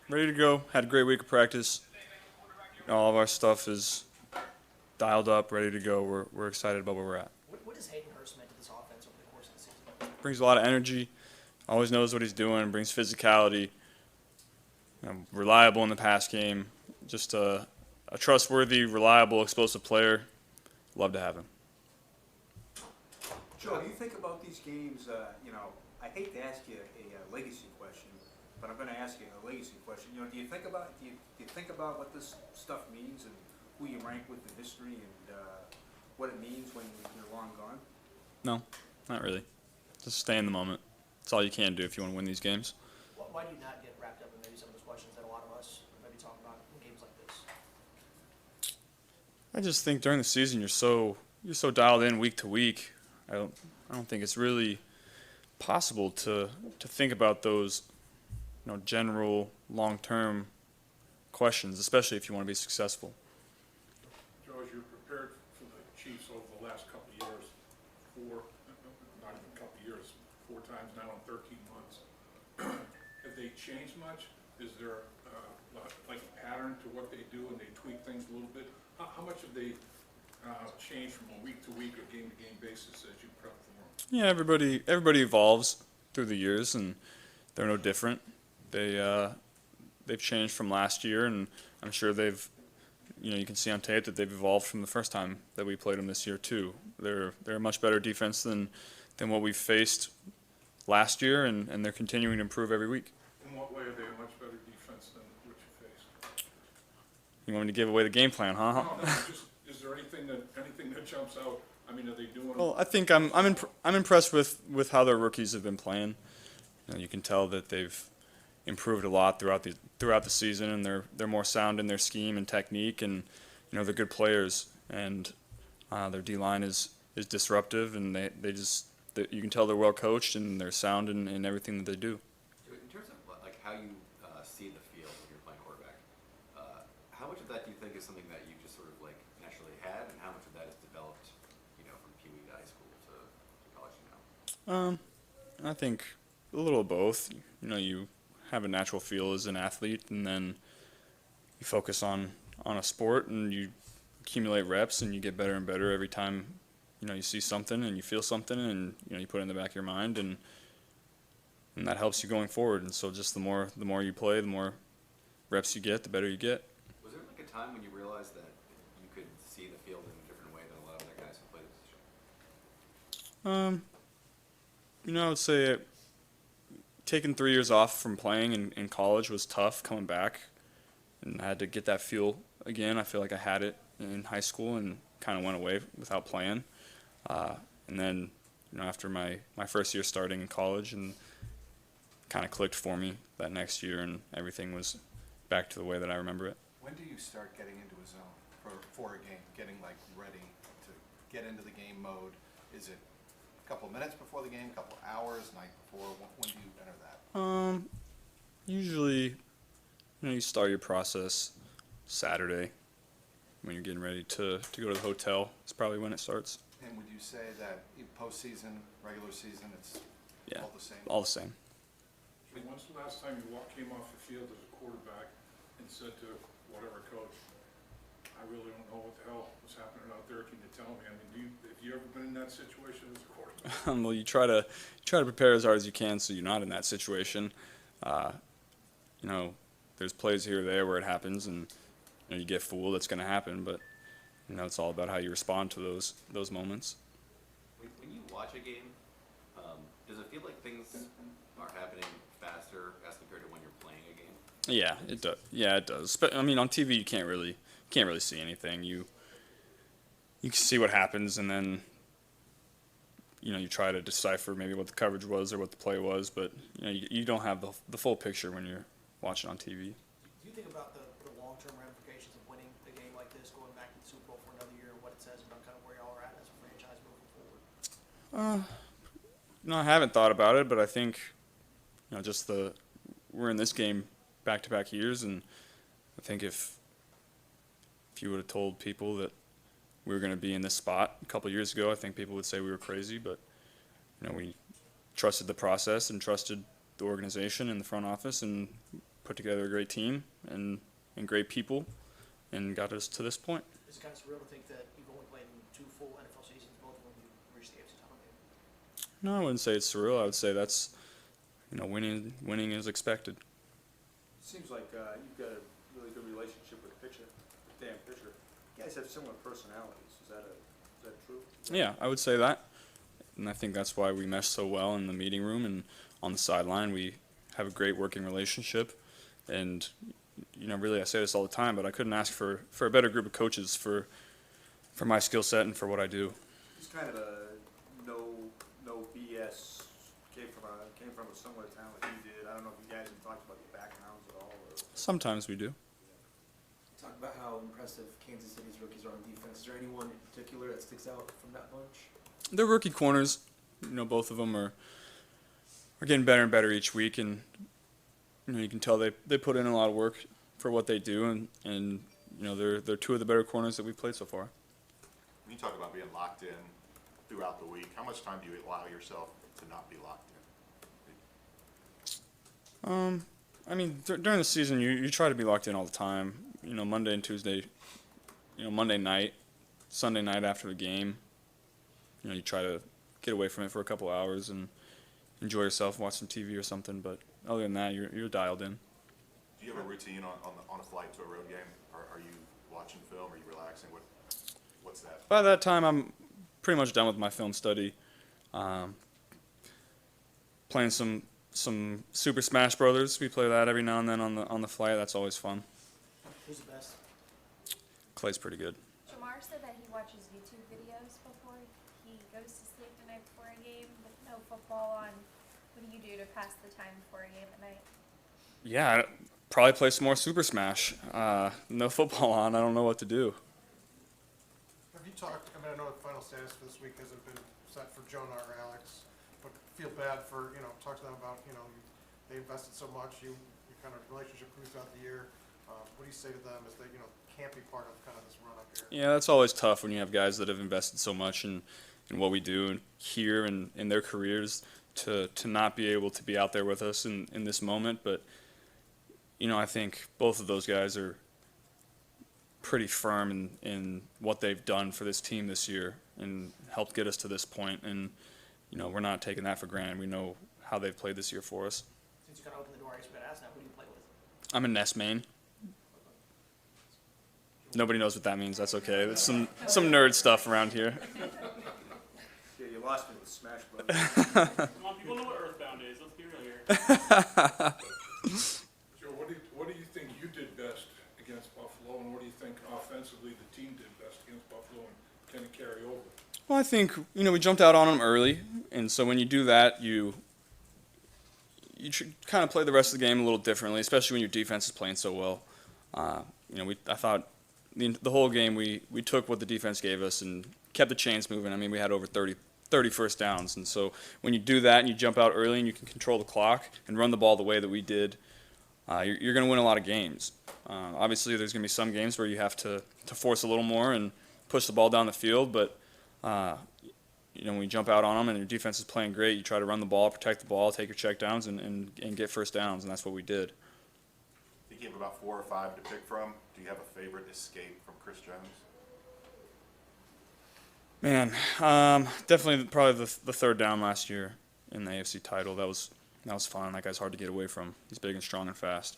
ready to go. Had a great week of practice. All of our stuff is dialed up, ready to go. We're excited about where we're at. What has Hayden Hurst meant to this offense over the course of the season? Brings a lot of energy. Always knows what he's doing. Brings physicality. Reliable in the pass game. Just a trustworthy, reliable, explosive player. Love to have him. Joe, do you think about these games, I hate to ask you a legacy question, but I'm going to ask you a legacy question. Do you think about what this stuff means and who you rank with the history and what it means when you're long gone? No, not really. Just stay in the moment. That's all you can do if you want to win these games. Why do you not get wrapped up in maybe some of those questions that a lot of us maybe talk about in games like this? I just think during the season you're so dialed in week to week. I don't think it's really possible to think about those general long-term questions, especially if you want to be successful. Joe, as you're prepared for the Chiefs over the last couple of years, not even a couple of years, 4 times now in 13 months, have they changed much? Is there like a pattern to what they do and they tweak things a little bit? How much have they changed from a week to week or game to game basis as you prep for them? Yeah, everybody evolves through the years, and they're no different. They've changed from last year, and I'm sure you can see on tape that they've evolved from the first time that we played them this year too. They're a much better defense than what we faced last year, and they're continuing to improve every week. In what way are they a much better defense than what you faced? You want me to give away the game plan, huh? No, just is there anything that jumps out? I mean, are they doing? Well, I think I'm impressed with how their rookies have been playing. You can tell that they've improved a lot throughout the season, and they're more sound in their scheme and technique, and they're good players, and their D line is disruptive, and you can tell they're well coached and they're sound in everything that they do. In terms of like how you see the field when you're playing quarterback, how much of that do you think is something that you just sort of like naturally had, and how much of that is developed, from Pee Wee to high school to college now? I think a little of both. You have a natural feel as an athlete, and then you focus on a sport, and you accumulate reps, and you get better and better every time. You see something and you feel something, and you put it in the back of your mind, and that helps you going forward. And so just the more you play, the more reps you get, the better you get. Was there like a time when you realized that you could see the field in a different way than a lot of other guys who play this position? I would say taking 3 years off from playing in college was tough coming back, and I had to get that feel again. I feel like I had it in high school and kind of went away without playing. And then, after my first year starting in college, and kind of clicked for me that next year, and everything was back to the way that I remember it. When do you start getting into a zone for a game, getting like ready to get into the game mode? Is it a couple of minutes before the game, a couple of hours, night before? When do you enter that? Usually, you start your process Saturday when you're getting ready to go to the hotel. It's probably when it starts. And would you say that postseason, regular season, it's all the same? All the same. When's the last time you came off the field as a quarterback and said to whatever coach, I really don't know what the hell was happening out there, can you tell me? I mean, have you ever been in that situation as a quarterback? Well, you try to prepare as hard as you can so you're not in that situation. There's plays here or there where it happens, and you get fooled. That's going to happen, but it's all about how you respond to those moments. When you watch a game, does it feel like things are happening faster as compared to when you're playing a game? Yeah, it does. Yeah, it does. But I mean, on TV you can't really see anything. You can see what happens, and then you try to decipher maybe what the coverage was or what the play was, but you don't have the full picture when you're watching on TV. Do you think about the long-term ramifications of winning a game like this, going back to the Super Bowl for another year, and what it says about kind of where y'all are at as a franchise moving forward? No, I haven't thought about it, but I think just we're in this game back-to-back years, and I think if you would have told people that we were going to be in this spot a couple years ago, I think people would say we were crazy, but we trusted the process and trusted the organization and the front office and put together a great team and great people, and got us to this point. Is it kind of surreal to think that you've only played in 2 full NFL seasons, both of them you reached the AFC title game? No, I wouldn't say it's surreal. I would say that's, winning is expected. Seems like you've got a really good relationship with Dan Fisher. You guys have similar personalities. Is that true? Yeah, I would say that. And I think that's why we mesh so well in the meeting room and on the sideline. We have a great working relationship. And, really I say this all the time, but I couldn't ask for a better group of coaches for my skill set and for what I do. He's kind of a no BS, came from a similar town like you did. I don't know if you guys have talked about your backgrounds at all. Or... Sometimes we do. Talk about how impressive Kansas City's rookies are on defense. Is there anyone in particular that sticks out from that bunch? They're rookie corners. Both of them are getting better and better each week, and you can tell they put in a lot of work for what they do, and they're two of the better corners that we've played so far. When you talk about being locked in throughout the week, how much time do you allow yourself to not be locked in? During the season, you try to be locked in all the time. Monday and Tuesday, Monday night, Sunday night after the game, you try to get away from it for a couple hours and enjoy yourself, watch some TV or something. But other than that, you're dialed in. Do you have a routine on a flight to a road game? Are you watching film? Are you relaxing? What's that? By that time, I'm pretty much done with my film study. Playing some Super Smash Brothers. We play that every now and then on the flight. That's always fun. Who's the best? Clay's pretty good. Jamar said that he watches YouTube videos before he goes to sleep the night before a game with no football on. What do you do to pass the time before a game at night? Yeah, I'd probably play some more Super Smash. No football on. I don't know what to do. Have you talked, I know the final status for this week hasn't been set for Jonah or Alex, but feel bad for, talk to them about, they invested so much, you kind of relationship grew throughout the year. What do you say to them as they, can't be part of kind of this run up here? Yeah, that's always tough when you have guys that have invested so much in what we do here and in their careers to not be able to be out there with us in this moment. But, I think both of those guys are pretty firm in what they've done for this team this year and helped get us to this point. And, we're not taking that for granted. We know how they've played this year for us. Since you kind of opened the door, I guess we got to ask now, who do you play with? I'm a Ness main. Nobody knows what that means. That's okay. There's some nerd stuff around here. Yeah, you lost me with Smash Brothers. Come on, people know what Earthbound is. Let's be real here. Joe, what do you think you did best against Buffalo, and what do you think offensively the team did best against Buffalo, and can it carry over? Well, I think, we jumped out on them early, and so when you do that, you kind of play the rest of the game a little differently, especially when your defense is playing so well. I thought the whole game we took what the defense gave us and kept the chains moving. We had over 30 first downs, and so when you do that and you jump out early and you can control the clock and run the ball the way that we did, you're going to win a lot of games. Obviously, there's going to be some games where you have to force a little more and push the ball down the field, but when you jump out on them and your defense is playing great, you try to run the ball, protect the ball, take your checkdowns, and get first downs, and that's what we did. I think you have about 4 or 5 to pick from. Do you have a favorite escape from Chris Jones? Man, definitely probably the third down last year in the AFC title. That was fun. That guy's hard to get away from. He's big and strong and fast.